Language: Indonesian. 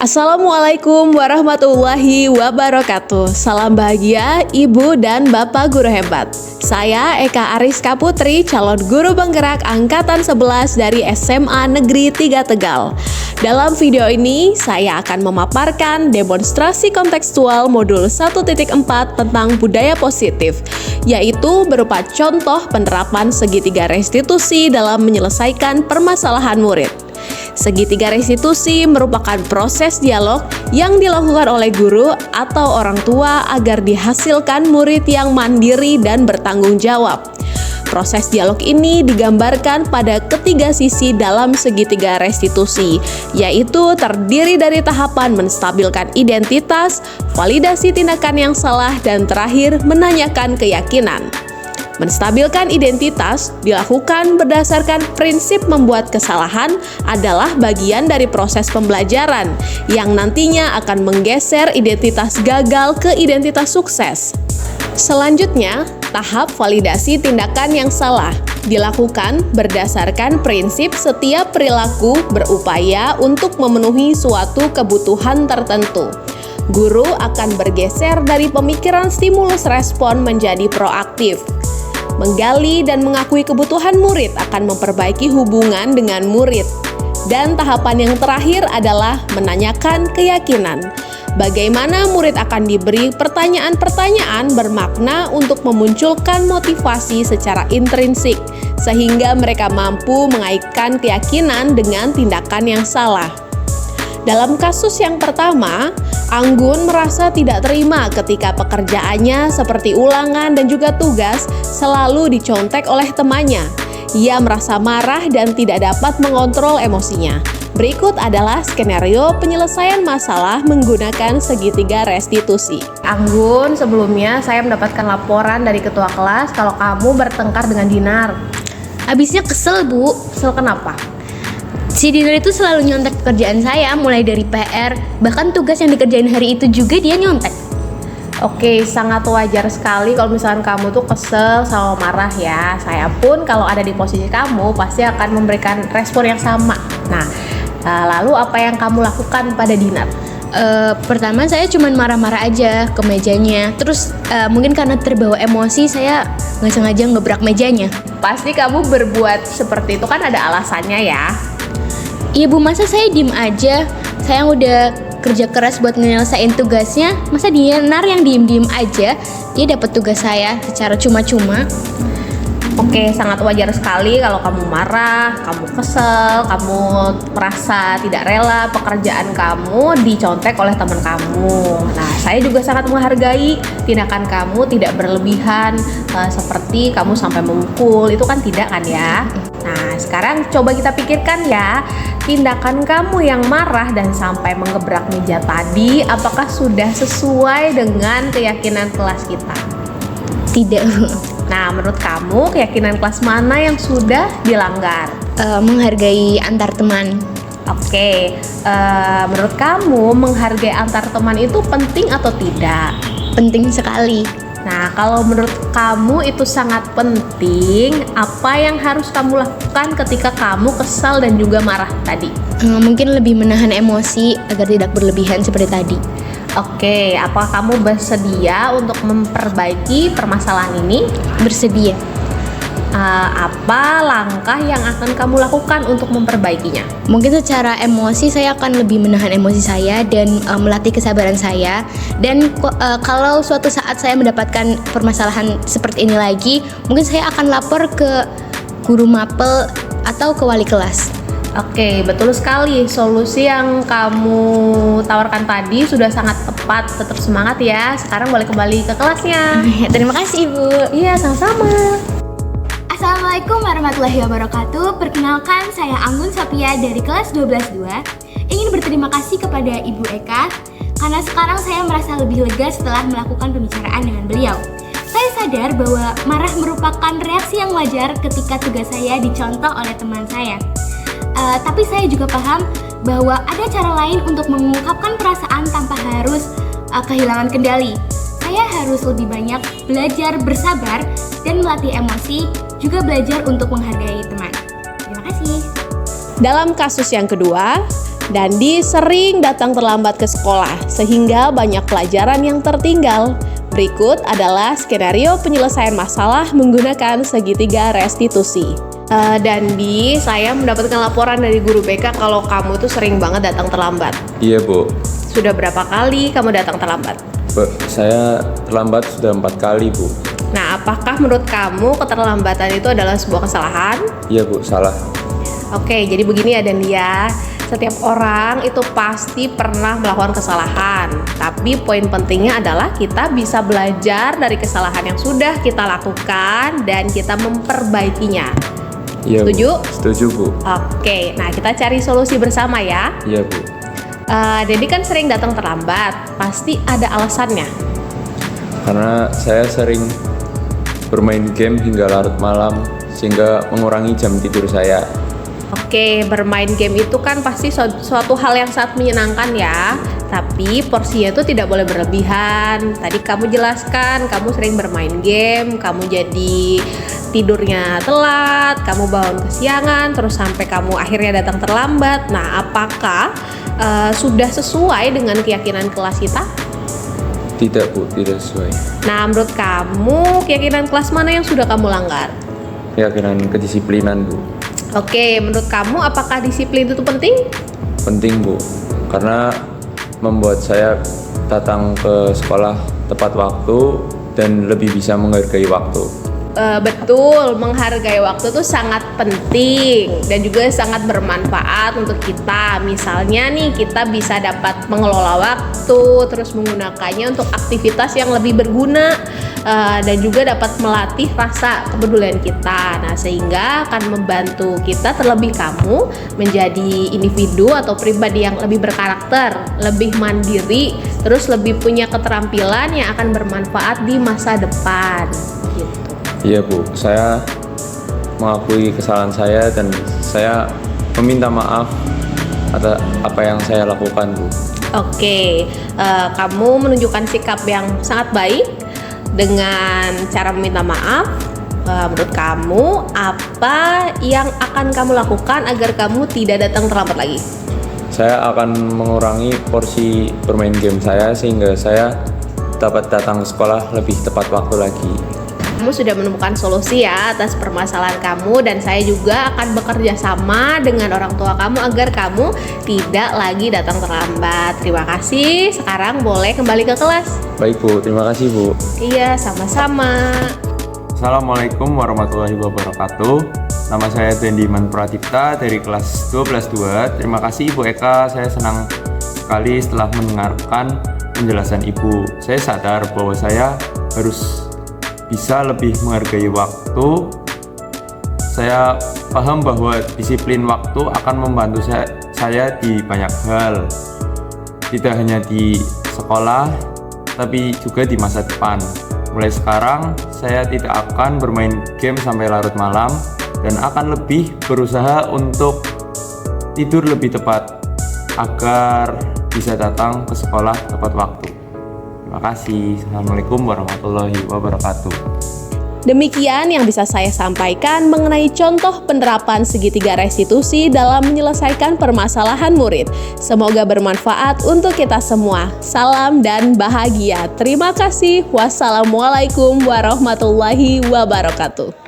Assalamualaikum warahmatullahi wabarakatuh. Salam bahagia Ibu dan Bapak Guru hebat. Saya Eka Ariska Putri, calon guru penggerak Angkatan 11 dari SMA Negeri 3 Tegal. Dalam video ini, saya akan memaparkan demonstrasi kontekstual modul 1.4 tentang budaya positif, yaitu berupa contoh penerapan segitiga restitusi dalam menyelesaikan permasalahan murid. Segitiga restitusi merupakan proses dialog yang dilakukan oleh guru atau orang tua agar dihasilkan murid yang mandiri dan bertanggung jawab. Proses dialog ini digambarkan pada ketiga sisi dalam segitiga restitusi, yaitu terdiri dari tahapan menstabilkan identitas, validasi tindakan yang salah, dan terakhir menanyakan keyakinan. Menstabilkan identitas dilakukan berdasarkan prinsip membuat kesalahan adalah bagian dari proses pembelajaran yang nantinya akan menggeser identitas gagal ke identitas sukses. Selanjutnya, tahap validasi tindakan yang salah dilakukan berdasarkan prinsip setiap perilaku berupaya untuk memenuhi suatu kebutuhan tertentu. Guru akan bergeser dari pemikiran stimulus respon menjadi proaktif. Menggali dan mengakui kebutuhan murid akan memperbaiki hubungan dengan murid. Dan tahapan yang terakhir adalah menanyakan keyakinan. Bagaimana murid akan diberi pertanyaan-pertanyaan bermakna untuk memunculkan motivasi secara intrinsik, sehingga mereka mampu mengaitkan keyakinan dengan tindakan yang salah. Dalam kasus yang pertama, Anggun merasa tidak terima ketika pekerjaannya seperti ulangan dan juga tugas selalu dicontek oleh temannya. Ia merasa marah dan tidak dapat mengontrol emosinya. Berikut adalah skenario penyelesaian masalah menggunakan segitiga restitusi. Anggun, sebelumnya saya mendapatkan laporan dari ketua kelas kalau kamu bertengkar dengan Dinar. Abisnya kesel, Bu. Kesel kenapa? Si Dinar itu selalu nyontek pekerjaan saya, mulai dari PR, bahkan tugas yang dikerjain hari itu juga dia nyontek. Oke, sangat wajar sekali kalau misalkan kamu tuh kesel sama marah ya. Saya pun kalau ada di posisi kamu pasti akan memberikan respon yang sama. Nah, lalu apa yang kamu lakukan pada Dinar? Pertama saya cuma marah-marah aja ke mejanya. Terus mungkin karena terbawa emosi saya nggak sengaja ngebrak mejanya. Pasti kamu berbuat seperti itu kan ada alasannya ya. Iya Bu, masa saya diem aja? Saya udah kerja keras buat nyelesain tugasnya, masa Dinar yang diem-diem aja? Dia dapat tugas saya secara cuma-cuma. Oke, sangat wajar sekali kalau kamu marah, kamu kesel, kamu merasa tidak rela pekerjaan kamu dicontek oleh teman kamu. Nah, saya juga sangat menghargai tindakan kamu tidak berlebihan, seperti kamu sampai memukul, itu kan tidak kan ya? Nah, sekarang coba kita pikirkan ya, tindakan kamu yang marah dan sampai menggebrak meja tadi, apakah sudah sesuai dengan keyakinan kelas kita? Tidak. Nah, menurut kamu keyakinan kelas mana yang sudah dilanggar? Menghargai antar teman. Oke, menurut kamu menghargai antar teman itu penting atau tidak? Penting sekali. Nah, kalau menurut kamu itu sangat penting, apa yang harus kamu lakukan ketika kamu kesal dan juga marah tadi? Mungkin lebih menahan emosi agar tidak berlebihan seperti tadi. Oke, apakah kamu bersedia untuk memperbaiki permasalahan ini? Bersedia. Apa langkah yang akan kamu lakukan untuk memperbaikinya? Mungkin secara emosi saya akan lebih menahan emosi saya dan melatih kesabaran saya. Dan kalau suatu saat saya mendapatkan permasalahan seperti ini lagi, mungkin saya akan lapor ke guru mapel atau ke wali kelas. Oke, betul sekali. Solusi yang kamu tawarkan tadi sudah sangat tepat. Tetap semangat ya. Sekarang boleh kembali ke kelasnya. Terima kasih, Ibu. Iya, sama-sama. Assalamualaikum warahmatullahi wabarakatuh. Perkenalkan, saya Anggun Sophia dari kelas 12-2. Ingin berterima kasih kepada Ibu Eka karena sekarang saya merasa lebih lega setelah melakukan pembicaraan dengan beliau. Saya sadar bahwa marah merupakan reaksi yang wajar ketika tugas saya dicontoh oleh teman saya. Tapi saya juga paham bahwa ada cara lain untuk mengungkapkan perasaan tanpa harus kehilangan kendali. Saya harus lebih banyak belajar bersabar dan melatih emosi, juga belajar untuk menghargai teman. Terima kasih. Dalam kasus yang kedua, Dandi sering datang terlambat ke sekolah sehingga banyak pelajaran yang tertinggal. Berikut adalah skenario penyelesaian masalah menggunakan segitiga restitusi. Dandi, saya mendapatkan laporan dari guru BK kalau kamu tuh sering banget datang terlambat. Iya, Bu. Sudah berapa kali kamu datang terlambat? Bu, saya terlambat sudah 4 kali, Bu. Nah, apakah menurut kamu keterlambatan itu adalah sebuah kesalahan? Iya, Bu, salah. Oke, jadi begini ya Dandi ya. Setiap orang itu pasti pernah melakukan kesalahan. Tapi poin pentingnya adalah kita bisa belajar dari kesalahan yang sudah kita lakukan dan kita memperbaikinya. Iya, Setuju? Bu. Setuju, Bu. Oke, nah kita cari solusi bersama ya. Iya, Bu. Dandi kan sering datang terlambat, pasti ada alasannya. Karena saya sering bermain game hingga larut malam sehingga mengurangi jam tidur saya. Oke, bermain game itu kan pasti suatu hal yang sangat menyenangkan ya. Tapi porsinya itu tidak boleh berlebihan. Tadi kamu jelaskan, kamu sering bermain game, kamu jadi tidurnya telat, kamu bangun kesiangan, terus sampai kamu akhirnya datang terlambat. Nah, apakah sudah sesuai dengan keyakinan kelas kita? Tidak, Bu, tidak sesuai. Nah, menurut kamu keyakinan kelas mana yang sudah kamu langgar? Keyakinan kedisiplinan, Bu. Oke, menurut kamu apakah disiplin itu penting? Penting, Bu. Karena membuat saya datang ke sekolah tepat waktu dan lebih bisa menghargai waktu. Betul, menghargai waktu itu sangat penting dan juga sangat bermanfaat untuk kita. Misalnya nih, kita bisa dapat mengelola waktu, terus menggunakannya untuk aktivitas yang lebih berguna, dan juga dapat melatih rasa kepedulian kita. Nah, sehingga akan membantu kita, terlebih kamu, menjadi individu atau pribadi yang lebih berkarakter, lebih mandiri, terus lebih punya keterampilan yang akan bermanfaat di masa depan. Gitu. Iya, Bu, saya mengakui kesalahan saya dan saya meminta maaf atas apa yang saya lakukan, Bu. Oke, kamu menunjukkan sikap yang sangat baik dengan cara meminta maaf. Menurut kamu, apa yang akan kamu lakukan agar kamu tidak datang terlambat lagi? Saya akan mengurangi porsi bermain game saya sehingga saya dapat datang ke sekolah lebih tepat waktu lagi. Kamu sudah menemukan solusi ya atas permasalahan kamu, dan saya juga akan bekerja sama dengan orang tua kamu agar kamu tidak lagi datang terlambat. Terima kasih. Sekarang boleh kembali ke kelas. Baik, Bu, terima kasih, Bu. Iya, sama-sama. Assalamualaikum warahmatullahi wabarakatuh. Nama saya Dandi Iman Pratipta dari kelas 12-2. Terima kasih Ibu Eka, saya senang sekali setelah mendengarkan penjelasan Ibu. Saya sadar bahwa saya harus bisa lebih menghargai waktu. Saya paham bahwa disiplin waktu akan membantu saya di banyak hal, tidak hanya di sekolah tapi juga di masa depan. Mulai sekarang saya tidak akan bermain game sampai larut malam dan akan lebih berusaha untuk tidur lebih tepat agar bisa datang ke sekolah tepat waktu. Terima kasih. Assalamualaikum warahmatullahi wabarakatuh. Demikian yang bisa saya sampaikan mengenai contoh penerapan segitiga restitusi dalam menyelesaikan permasalahan murid. Semoga bermanfaat untuk kita semua. Salam dan bahagia. Terima kasih. Wassalamualaikum warahmatullahi wabarakatuh.